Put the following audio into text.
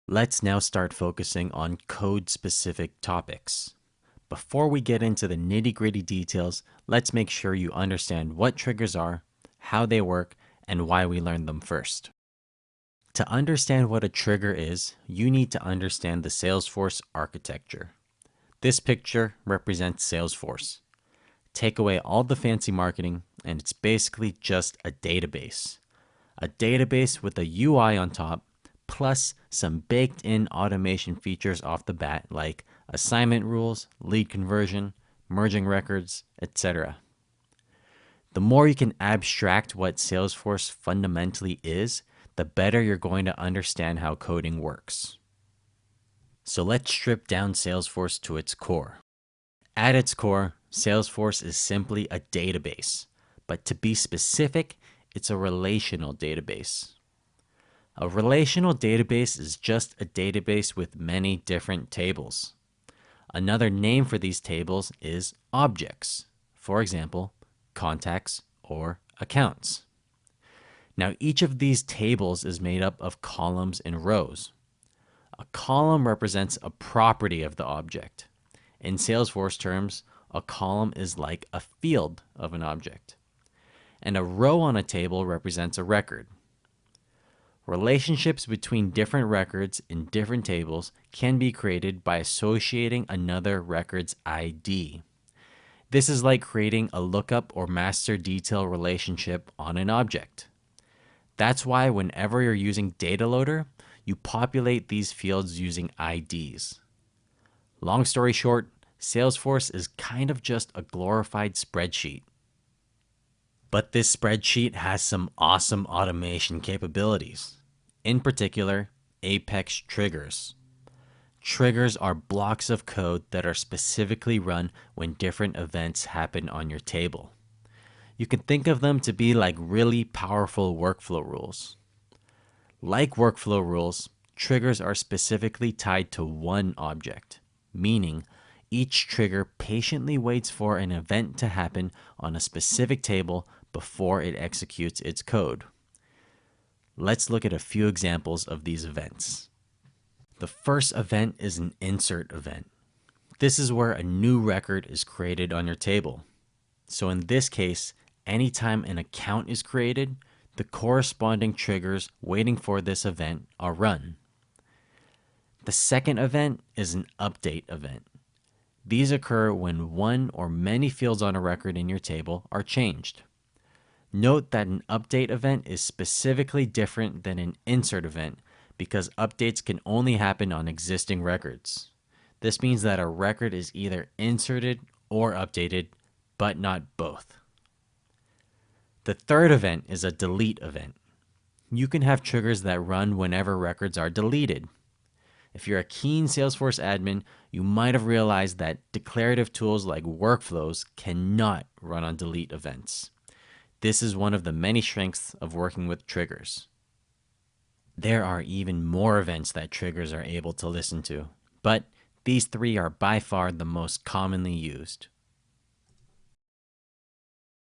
Let's now start focusing on code-specific topics. Before we get into the nitty-gritty details, let's make sure you understand what triggers are, how they work, and why we learned them first. To understand what a trigger is, you need to understand the Salesforce architecture. This picture represents Salesforce. Take away all the fancy marketing, and it's basically just a database. A database with a UI on top, plus some baked-in automation features off the bat like assignment rules, lead conversion, merging records, etc. The more you can abstract what Salesforce fundamentally is, the better you're going to understand how coding works. So let's strip down Salesforce to its core. At its core, Salesforce is simply a database, but to be specific, it's a relational database. A relational database is just a database with many different tables. Another name for these tables is objects, for example, contacts or accounts. Now, each of these tables is made up of columns and rows. A column represents a property of the object. In Salesforce terms, a column is like a field of an object. And a row on a table represents a record. Relationships between different records in different tables can be created by associating another record's ID. This is like creating a lookup or master detail relationship on an object. That's why whenever you're using Data Loader, you populate these fields using IDs. Long story short, Salesforce is kind of just a glorified spreadsheet. But this spreadsheet has some awesome automation capabilities. In particular, Apex triggers. Triggers are blocks of code that are specifically run when different events happen on your table. You can think of them to be like really powerful workflow rules. Like workflow rules, triggers are specifically tied to one object, meaning each trigger patiently waits for an event to happen on a specific table before it executes its code. Let's look at a few examples of these events. The first event is an insert event. This is where a new record is created on your table. So in this case, anytime an account is created, the corresponding triggers waiting for this event are run. The second event is an update event. These occur when one or many fields on a record in your table are changed. Note that an update event is specifically different than an insert event because updates can only happen on existing records. This means that a record is either inserted or updated, but not both. The third event is a delete event. You can have triggers that run whenever records are deleted. If you're a keen Salesforce admin, you might have realized that declarative tools like workflows cannot run on delete events. This is one of the many strengths of working with triggers. There are even more events that triggers are able to listen to, but these three are by far the most commonly used.